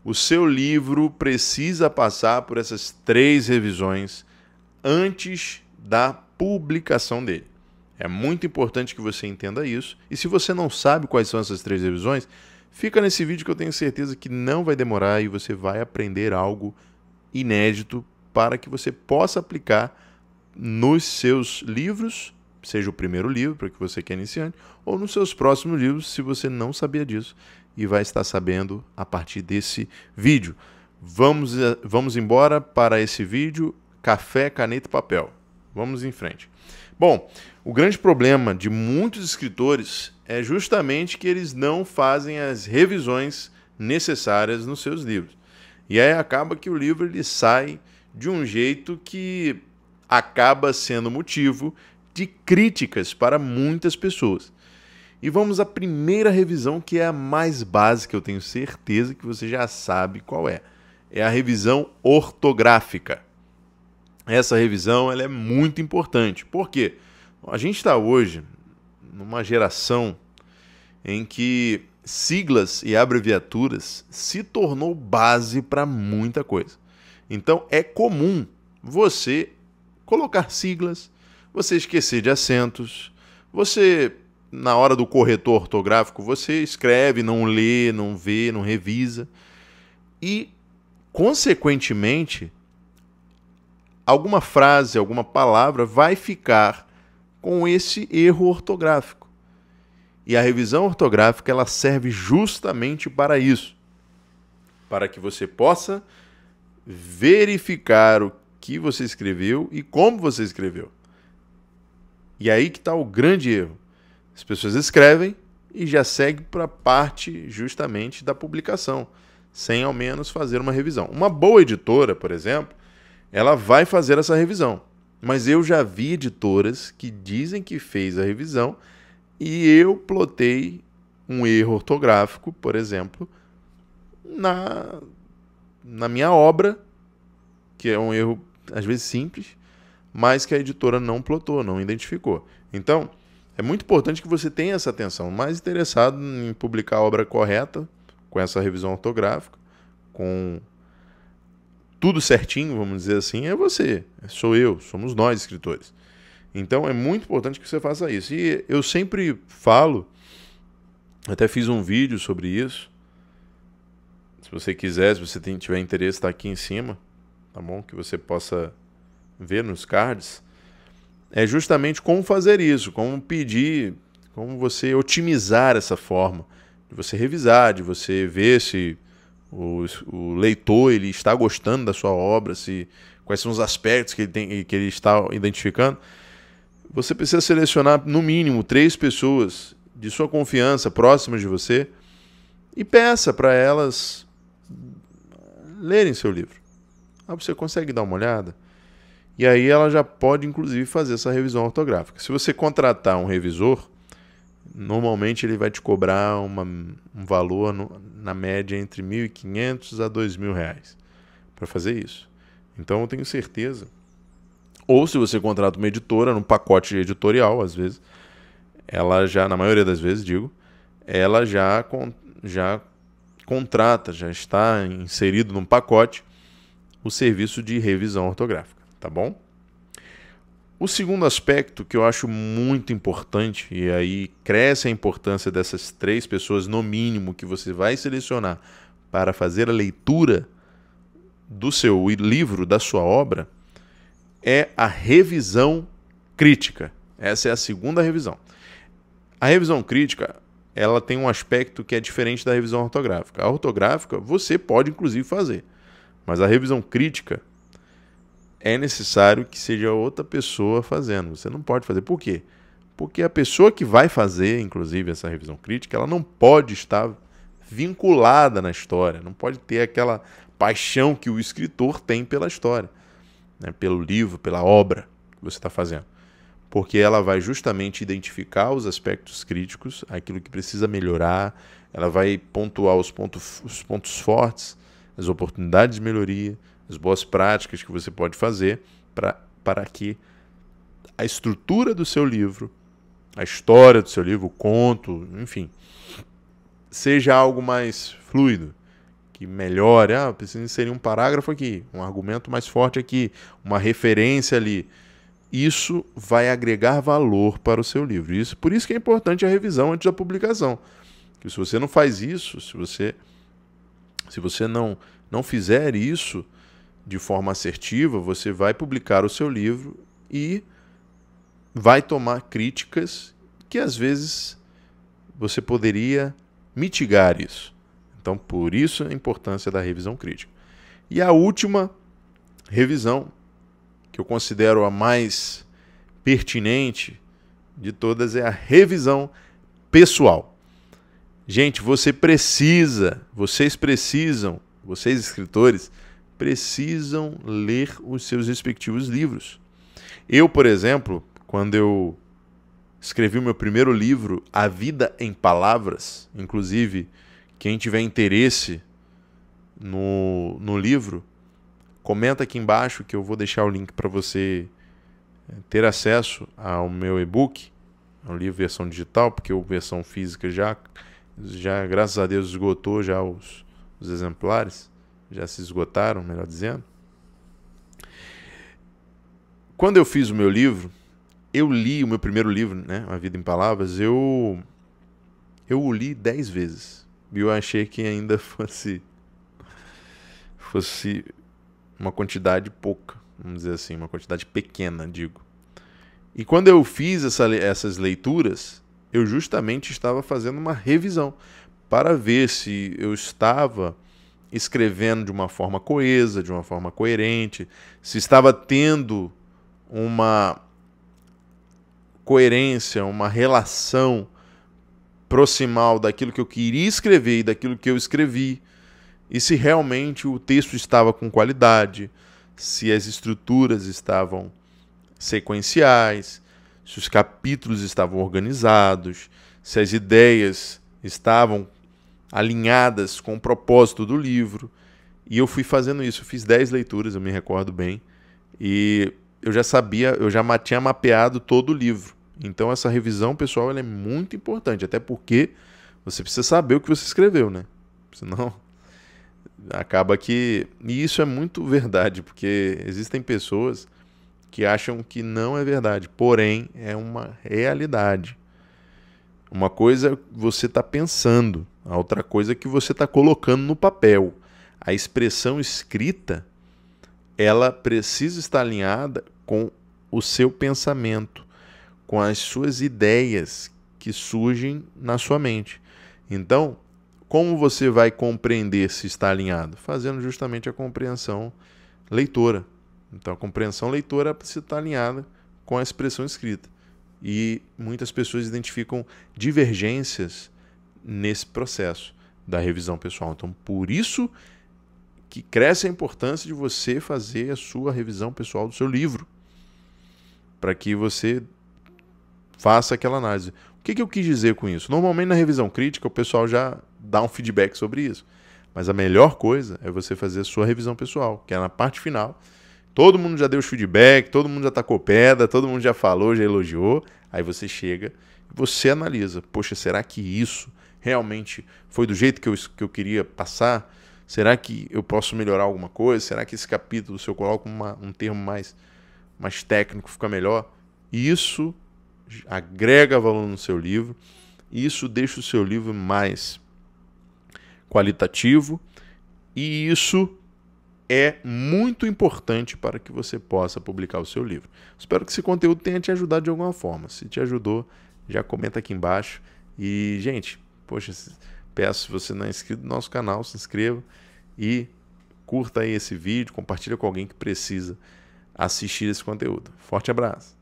o seu livro precisa passar por essas 3 revisões antes da publicação dele. É muito importante que você entenda isso. E se você não sabe quais são essas 3 revisões, fica nesse vídeo que eu tenho certeza que não vai demorar e você vai aprender algo inédito para que você possa aplicar nos seus livros, seja o primeiro livro para que você que é iniciante, ou nos seus próximos livros, se você não sabia disso e vai estar sabendo a partir desse vídeo. Vamos embora para esse vídeo. Café, caneta e papel. Vamos em frente. Bom, o grande problema de muitos escritores é justamente que eles não fazem as revisões necessárias nos seus livros. E aí acaba que o livro ele sai de um jeito que acaba sendo motivo de críticas para muitas pessoas. E vamos à primeira revisão, que é a mais básica, eu tenho certeza que você já sabe qual é. É a revisão ortográfica. Essa revisão ela é muito importante. Por quê? A gente está hoje numa geração em que siglas e abreviaturas se tornou base para muita coisa. Então é comum você colocar siglas, você esquecer de acentos, você, na hora do corretor ortográfico, você escreve, não lê, não vê, não revisa. E, consequentemente, alguma frase, alguma palavra vai ficar com esse erro ortográfico. E a revisão ortográfica ela serve justamente para isso, para que você possa verificar o que você escreveu e como você escreveu. E aí que está o grande erro. As pessoas escrevem e já seguem para a parte justamente da publicação, sem ao menos fazer uma revisão. Uma boa editora, por exemplo, ela vai fazer essa revisão. Mas eu já vi editoras que dizem que fez a revisão e eu plotei um erro ortográfico, por exemplo, na minha obra, que é um erro às vezes simples, mas que a editora não plotou, não identificou. Então, é muito importante que você tenha essa atenção. O mais interessado em publicar a obra correta, com essa revisão ortográfica, com tudo certinho, vamos dizer assim, é você, sou eu, somos nós escritores. Então é muito importante que você faça isso. E eu sempre falo, até fiz um vídeo sobre isso, se você quiser, se você tiver interesse, está aqui em cima, tá bom? Que você possa ver nos cards, é justamente como fazer isso, como pedir, como você otimizar essa forma, de você revisar, de você ver se o leitor ele está gostando da sua obra, quais são os aspectos que ele está identificando. Você precisa selecionar no mínimo 3 pessoas de sua confiança, próximas de você, e peça para elas lerem seu livro. Você consegue dar uma olhada? E aí ela já pode, inclusive, fazer essa revisão ortográfica. Se você contratar um revisor, normalmente ele vai te cobrar um valor na média entre R$ 1.500 a R$ 2.000 para fazer isso. Então eu tenho certeza. Ou se você contrata uma editora, num pacote editorial, às vezes, ela já, na maioria das vezes, ela já contrata, já está inserido num pacote o serviço de revisão ortográfica, tá bom? O segundo aspecto que eu acho muito importante, e aí cresce a importância dessas 3 pessoas, no mínimo, que você vai selecionar para fazer a leitura do seu livro, da sua obra, é a revisão crítica. Essa é a segunda revisão. A revisão crítica, ela tem um aspecto que é diferente da revisão ortográfica. A ortográfica você pode, inclusive, fazer, mas a revisão crítica é necessário que seja outra pessoa fazendo. Você não pode fazer. Por quê? Porque a pessoa que vai fazer, inclusive, essa revisão crítica, ela não pode estar vinculada na história, não pode ter aquela paixão que o escritor tem pela história, né? Pelo livro, pela obra que você está fazendo. Porque ela vai justamente identificar os aspectos críticos, aquilo que precisa melhorar, ela vai pontuar os pontos fortes, as oportunidades de melhoria, as boas práticas que você pode fazer para que a estrutura do seu livro, a história do seu livro, o conto, enfim, seja algo mais fluido, que melhore. Ah, eu preciso inserir um parágrafo aqui, um argumento mais forte aqui, uma referência ali. Isso vai agregar valor para o seu livro. Por isso que é importante a revisão antes da publicação. Porque se você não faz isso, se você não fizer isso de forma assertiva, você vai publicar o seu livro e vai tomar críticas que às vezes você poderia mitigar isso. Então, por isso a importância da revisão crítica. E a última revisão, que eu considero a mais pertinente de todas, é a revisão pessoal. Gente, vocês escritores, precisam ler os seus respectivos livros. Eu, por exemplo, quando eu escrevi o meu primeiro livro, A Vida em Palavras, inclusive, quem tiver interesse no livro, comenta aqui embaixo que eu vou deixar o link para você ter acesso ao meu e-book, ao livro versão digital, porque a versão física já graças a Deus esgotou já os exemplares, já se esgotaram, melhor dizendo. Quando eu fiz o meu livro, eu li o meu primeiro livro, né, A Vida em Palavras, eu o li 10 vezes. E eu achei que ainda fosse uma quantidade pouca, vamos dizer assim, uma quantidade pequena, digo. E quando eu fiz essas leituras, eu justamente estava fazendo uma revisão para ver se eu estava escrevendo de uma forma coesa, de uma forma coerente, se estava tendo uma coerência, uma relação proximal daquilo que eu queria escrever e daquilo que eu escrevi, e se realmente o texto estava com qualidade, se as estruturas estavam sequenciais, se os capítulos estavam organizados, se as ideias estavam alinhadas com o propósito do livro. E eu fui fazendo isso, eu fiz 10 leituras, eu me recordo bem, e eu já tinha mapeado todo o livro. Então essa revisão, pessoal, ela é muito importante, até porque você precisa saber o que você escreveu, né? Senão acaba que... E isso é muito verdade, porque existem pessoas que acham que não é verdade, porém é uma realidade. Uma coisa é você está pensando, a outra coisa é que você está colocando no papel. A expressão escrita, ela precisa estar alinhada com o seu pensamento, com as suas ideias que surgem na sua mente. Então, como você vai compreender se está alinhado? Fazendo justamente a compreensão leitora. Então, a compreensão leitora precisa estar alinhada com a expressão escrita. E muitas pessoas identificam divergências nesse processo da revisão pessoal. Então, por isso que cresce a importância de você fazer a sua revisão pessoal do seu livro, para que você faça aquela análise. O que eu quis dizer com isso? Normalmente na revisão crítica o pessoal já dá um feedback sobre isso, mas a melhor coisa é você fazer a sua revisão pessoal, que é na parte final. Todo mundo já deu os feedback, todo mundo já tacou pedra, todo mundo já falou, já elogiou, aí você chega e você analisa. Poxa, será que isso realmente foi do jeito que eu queria passar? Será que eu posso melhorar alguma coisa? Será que esse capítulo, se eu coloco um termo mais técnico, fica melhor? Isso agrega valor no seu livro, isso deixa o seu livro mais qualitativo, e isso é muito importante para que você possa publicar o seu livro. Espero que esse conteúdo tenha te ajudado de alguma forma. Se te ajudou, já comenta aqui embaixo. E, gente, poxa, peço, se você não é inscrito no nosso canal, se inscreva e curta aí esse vídeo, compartilha com alguém que precisa assistir esse conteúdo. Forte abraço!